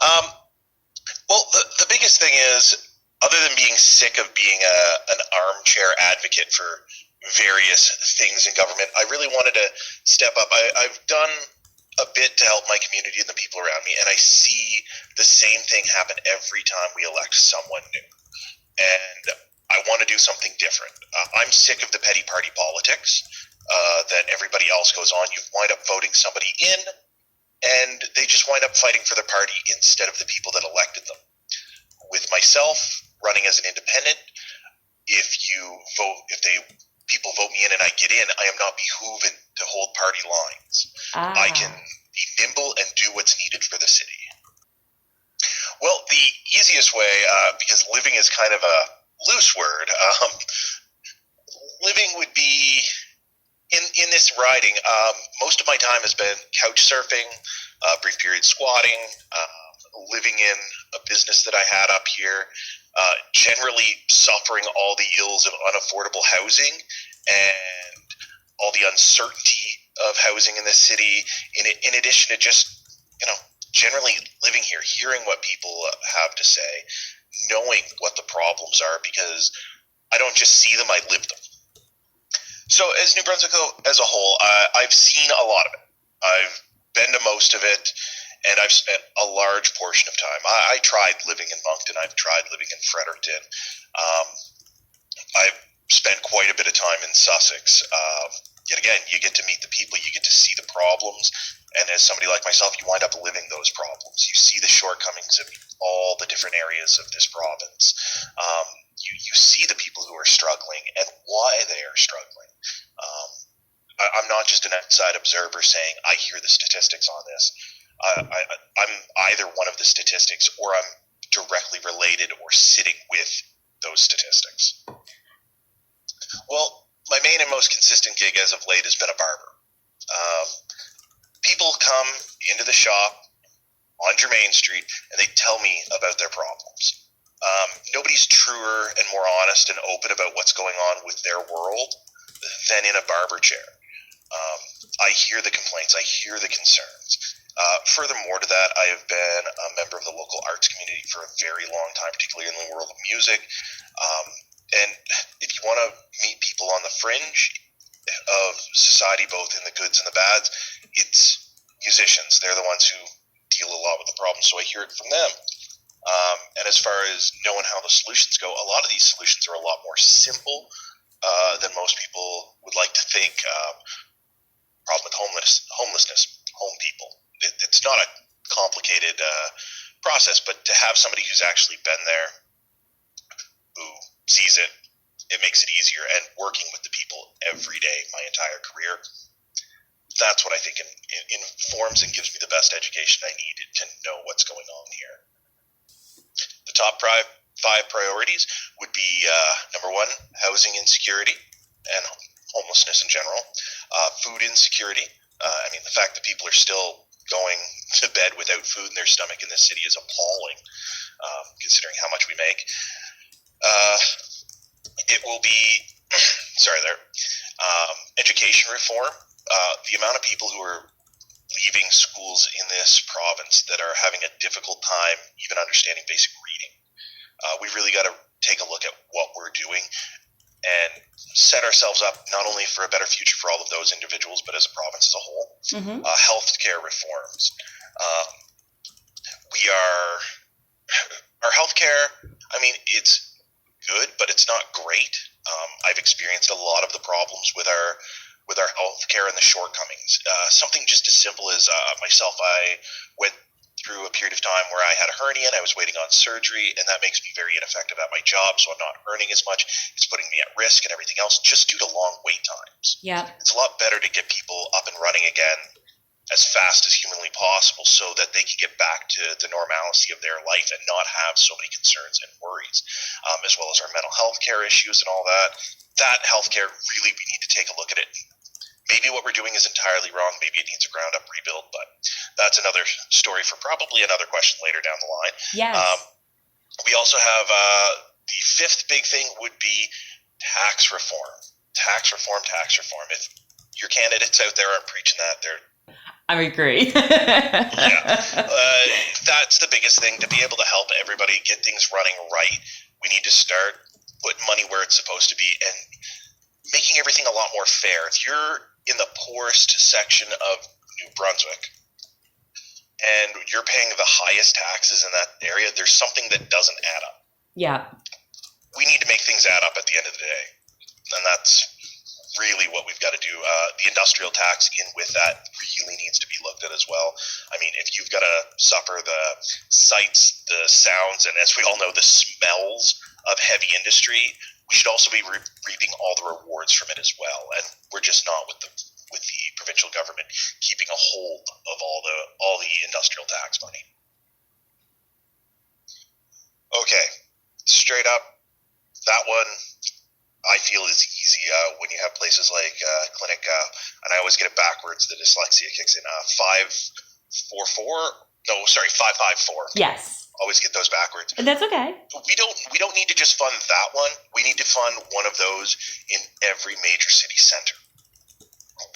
Um, well, the biggest thing is, other than being sick of being an armchair advocate for various things in government, I really wanted to step up. I've done a bit to help my community and the people around me, and I see the same thing happen every time we elect someone new. And I want to do something different. I'm sick of the petty party politics that everybody else goes on. You wind up voting somebody in, and they just wind up fighting for their party instead of the people that elected them. With myself running as an independent, if people vote me in and I get in, I am not behooven to hold party lines. I can be nimble and do what's needed for the city. Well, the easiest way, because living is kind of a loose word, living would be in this riding. Most of my time has been couch surfing, brief period squatting, living in a business that I had up here, generally suffering all the ills of unaffordable housing and all the uncertainty of housing in the city, in addition to just, generally living here, hearing what people have to say, knowing what the problems are, because I don't just see them, I live them. So as New Brunswick as a whole, I've seen a lot of it. I've been to most of it, and I've spent a large portion of time. I tried living in Moncton. I've tried living in Fredericton. I've spent quite a bit of time in Sussex. Yet again, you get to meet the people, you get to see the problems, and as somebody like myself, you wind up living those problems. You see the shortcomings of all the different areas of this province. You see the people who are struggling and why they are struggling. I'm not just an outside observer saying, I hear the statistics on this. I'm either one of the statistics or I'm directly related or sitting with those statistics. Well, my main and most consistent gig as of late has been a barber. People come into the shop on Germain Street and they tell me about their problems. Nobody's truer and more honest and open about what's going on with their world than in a barber chair. I hear the complaints. I hear the concerns. Furthermore to that, I have been a member of the local arts community for a very long time, particularly in the world of music. And if you want to meet people on the fringe of society, both in the goods and the bads, it's musicians. They're the ones who deal a lot with the problems, so I hear it from them. And as far as knowing how the solutions go, a lot of these solutions are a lot more simple than most people would like to think. Problem with homelessness, home people. It's not a complicated process, but to have somebody who's actually been there, who sees it, it makes it easier. And working with the people every day, my entire career, that's what I think informs and gives me the best education I need to know what's going on here. The top 5 priorities would be, number 1, housing insecurity and homelessness in general. Food insecurity. The fact that people are still going to bed without food in their stomach in this city is appalling, considering how much we make. It will be, education reform. The amount of people who are leaving schools in this province that are having a difficult time even understanding basic reading. We really got to take a look at what we're doing and set ourselves up not only for a better future for all of those individuals, but as a province as a whole. Mm-hmm. Healthcare reforms. Our healthcare, it's good, but it's not great. I've experienced a lot of the problems with our healthcare and the shortcomings. Something just as simple as myself, I went through a period of time where I had a hernia and I was waiting on surgery, and that makes me very ineffective at my job, so I'm not earning as much. It's putting me at risk and everything else just due to long wait times. Yeah. It's a lot better to get people up and running again as fast as humanly possible so that they can get back to the normalcy of their life and not have so many concerns and worries, as well as our mental health care issues and all that. That healthcare, really, we need to take a look at it. Maybe what we're doing is entirely wrong. Maybe it needs a ground-up rebuild, but that's another story for probably another question later down the line. Yes. We also have the 5th big thing would be tax reform. Tax reform. If your candidates out there aren't preaching that, they're I agree. Yeah, that's the biggest thing. To be able to help everybody get things running right, we need to start putting money where it's supposed to be and making everything a lot more fair. If you're in the poorest section of New Brunswick and you're paying the highest taxes in that area, there's something that doesn't add up. Yeah. We need to make things add up at the end of the day, and that's really what we've got to do. The industrial tax in with that really needs to be looked at as well. I mean, if you've got to suffer the sights, the sounds, and as we all know, the smells of heavy industry, we should also be reaping all the rewards from it as well. And we're just not with the provincial government keeping a hold of all the industrial tax money. Okay, straight up, that one I feel is easy when you have places like Clinic, and I always get it backwards. The dyslexia kicks in. 544? No, sorry, 554. Yes. Always get those backwards. That's okay. We don't need to just fund that one. We need to fund one of those in every major city center.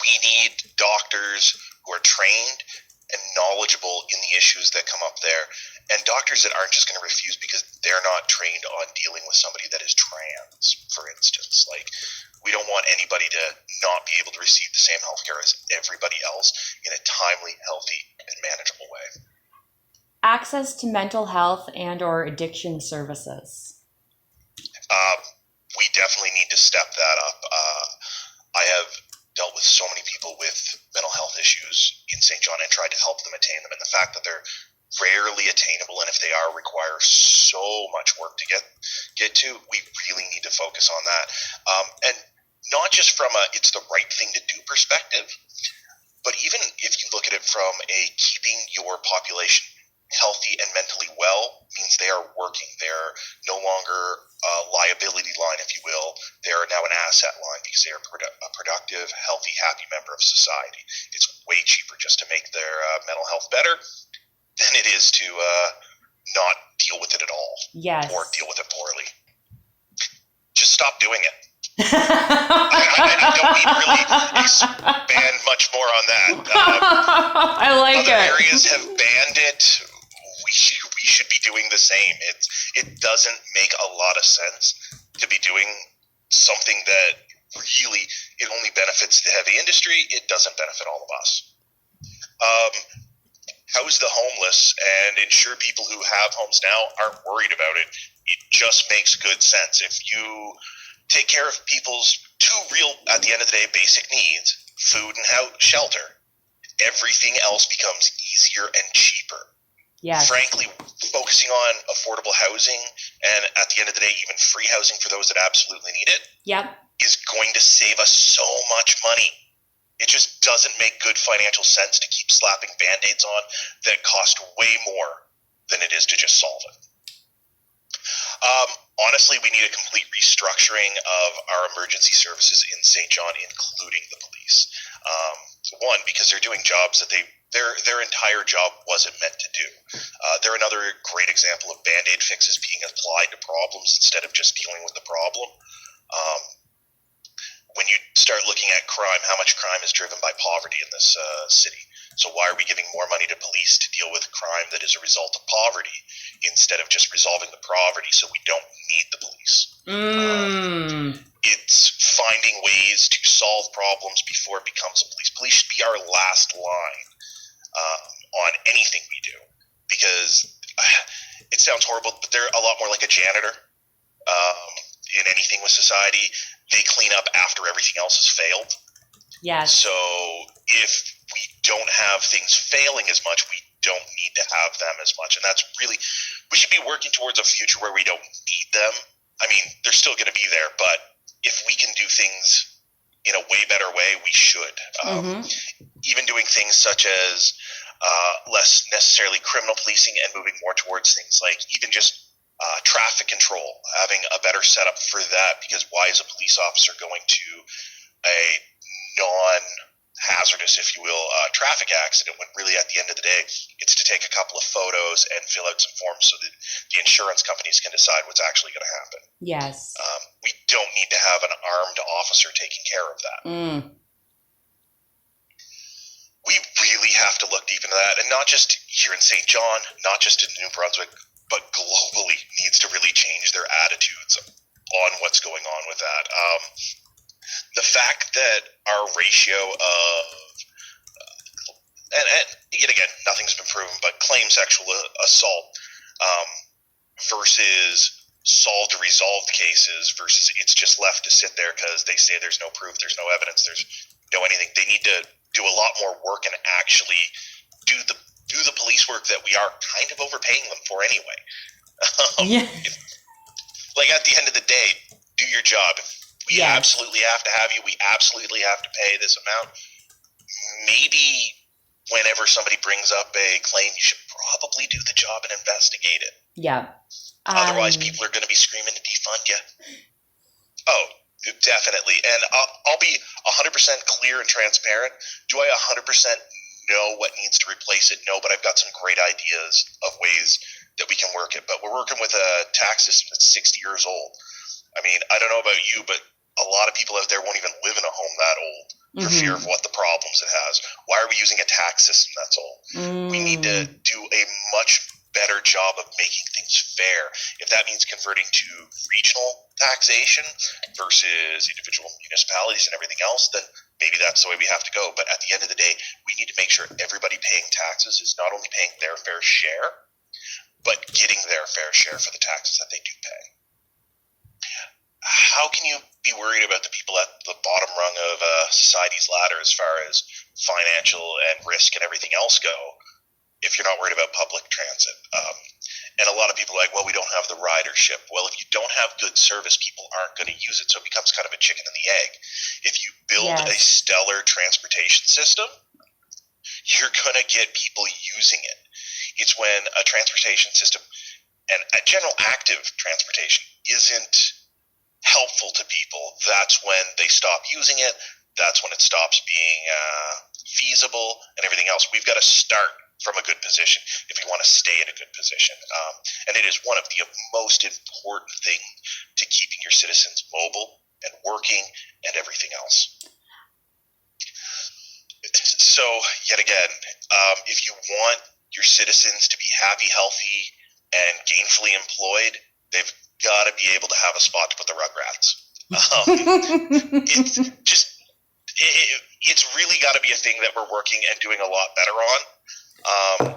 We need doctors who are trained and knowledgeable in the issues that come up there, and doctors that aren't just going to refuse because they're not trained on dealing with somebody that is trans, for instance. Like, we don't want anybody to not be able to receive the same healthcare as everybody else in a timely, healthy, and manageable way. Access to mental health and or addiction services. We definitely need to step that up. I have dealt with so many people with mental health issues in St. John and tried to help them attain them, and the fact that they're rarely attainable, and if they are, require so much work to get to, we really need to focus on that. And not just from a it's the right thing to do perspective, but even if you look at it from a keeping your population healthy and mentally well means they are working. They're no longer a liability line, if you will. They are now an asset line because they are a productive, healthy, happy member of society. It's way cheaper just to make their mental health better than it is to not deal with it at all. Yes. Or deal with it poorly. Just stop doing it. I don't need to really expand much more on that. I like other it. Areas have banned it. We should be doing the same. It doesn't make a lot of sense to be doing something that really it only benefits the heavy industry. It doesn't benefit all of us. House the homeless and ensure people who have homes now aren't worried about it. It just makes good sense. If you take care of people's two real, at the end of the day, basic needs, food and shelter, everything else becomes easier and cheaper. Yes. Frankly, focusing on affordable housing and at the end of the day, even free housing for those that absolutely need it, yep, is going to save us so much money. It just doesn't make good financial sense to keep slapping Band-Aids on that cost way more than it is to just solve it. Honestly, we need a complete restructuring of our emergency services in St. John, including the police. One, because they're doing jobs that their entire job wasn't meant to do. They're another great example of Band-Aid fixes being applied to problems instead of just dealing with the problem. When you start looking at crime, how much crime is driven by poverty in this city? So why are we giving more money to police to deal with crime that is a result of poverty instead of just resolving the poverty so we don't need the police? It's finding ways to solve problems before it becomes a police. Police should be our last line on anything we do, because it sounds horrible, but they're a lot more like a janitor in anything with society. They clean up after everything else has failed. Yes. So if we don't have things failing as much, we don't need to have them as much. And that's really, we should be working towards a future where we don't need them. I mean, they're still going to be there, but if we can do things in a way better way, we should. Even doing things such as less necessarily criminal policing and moving more towards things like even just traffic control, having a better setup for that, because why is a police officer going to a non-hazardous, if you will, traffic accident when really at the end of the day it's to take a couple of photos and fill out some forms so that the insurance companies can decide what's actually going to happen. Yes. We don't need to have an armed officer taking care of that. we really have to look deep into that, and not just here in St. John, not just in New Brunswick, but globally needs to really change their attitudes on what's going on with that. The fact that our ratio of, and yet again, nothing's been proven, but claimed sexual assault versus solved or resolved cases versus it's just left to sit there because they say there's no proof, there's no evidence, there's no anything. They need to do a lot more work and actually do the police work that we are kind of overpaying them for anyway. Yeah. Like at the end of the day, do your job. If we Yes. absolutely have to have you, we absolutely have to pay this amount. Maybe whenever somebody brings up a claim, you should probably do the job and investigate it. Yeah. Otherwise, people are going to be screaming to defund you. Oh, definitely. And I'll be 100% clear and transparent. Do I 100% know what needs to replace it? No, but I've got some great ideas of ways that we can work it. But we're working with a tax system that's 60 years old. I mean, I don't know about you, but a lot of people out there won't even live in a home that old for fear of what the problems it has. Why are we using a tax system that's old? We need to do a much better job of making things fair. If that means converting to regional taxation versus individual municipalities and everything else, then maybe that's the way we have to go. But at the end of the day, we need to make sure everybody paying taxes is not only paying their fair share, but getting their fair share for the taxes that they do pay. How can you be worried about the people at the bottom rung of society's ladder as far as financial and risk and everything else go if you're not worried about public transit? And a lot of people are like, well, we don't have the ridership. Well, if you don't have good service, people aren't going to use it. So it becomes kind of a chicken and the egg. If you build a stellar transportation system, you're going to get people using it. It's when a transportation system and a general active transportation isn't helpful to people, that's when they stop using it. That's when it stops being feasible and everything else. We've got to start from a good position if we want to stay in a good position. And it is one of the most important things to keeping your citizens mobile and working and everything else. So, yet again, if you want your citizens to be happy, healthy, and gainfully employed, they've got to be able to have a spot to put the rugrats. It's really got to be a thing that we're working and doing a lot better on.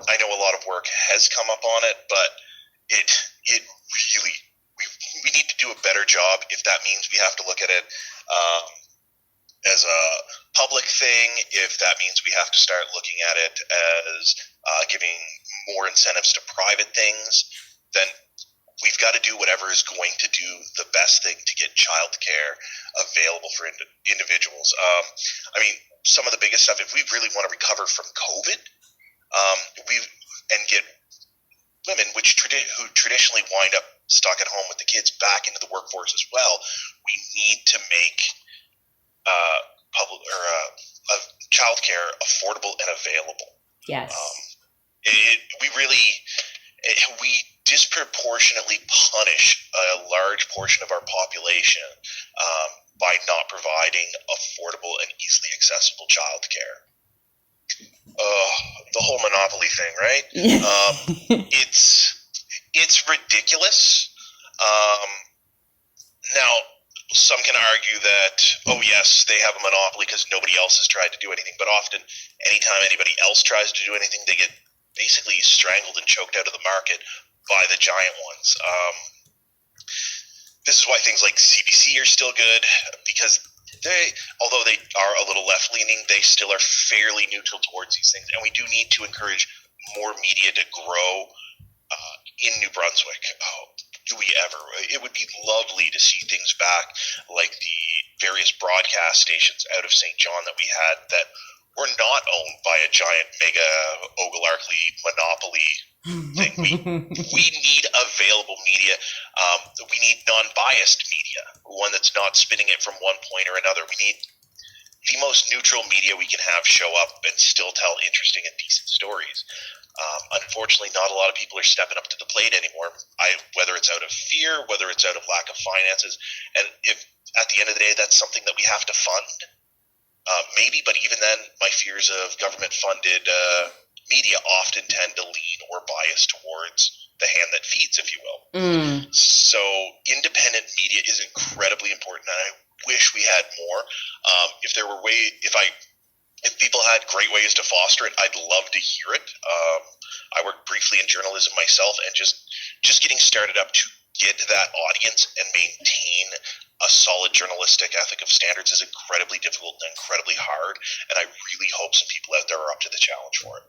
I know a lot of work has come up on it, but it really, we need to do a better job. If that means we have to look at it as a public thing, if that means we have to start looking at it as giving more incentives to private things, then we've got to do whatever is going to do the best thing to get childcare available for individuals. I mean, some of the biggest stuff, if we really want to recover from COVID, and get women, who traditionally wind up stuck at home with the kids, back into the workforce as well, we need to make childcare affordable and available. Yes. We disproportionately punish a large portion of our population by not providing affordable and easily accessible childcare. The whole monopoly thing, right? It's ridiculous. Now, some can argue that, oh yes, they have a monopoly because nobody else has tried to do anything, but often, anytime anybody else tries to do anything, they get basically strangled and choked out of the market by the giant ones. This is why things like CBC are still good, because although they are a little left-leaning, they still are fairly neutral towards these things, and we do need to encourage more media to grow in New Brunswick. Oh, do we ever? It would be lovely to see things back like the various broadcast stations out of St. John that we had that were not owned by a giant mega oligarchy monopoly thing. We need available media. We need non-biased media, one that's not spinning it from one point or another. We need the most neutral media we can have show up and still tell interesting and decent stories. Unfortunately, not a lot of people are stepping up to the plate anymore, whether it's out of fear, whether it's out of lack of finances. And if at the end of the day, that's something that we have to fund, Maybe, but even then, my fears of government-funded media often tend to lean or bias towards the hand that feeds, if you will. So independent media is incredibly important, and I wish we had more. If there were if people had great ways to foster it, I'd love to hear it. I worked briefly in journalism myself, and just getting started up to get that audience and maintain a solid journalistic ethic of standards is incredibly difficult and incredibly hard, and I really hope some people out there are up to the challenge for it.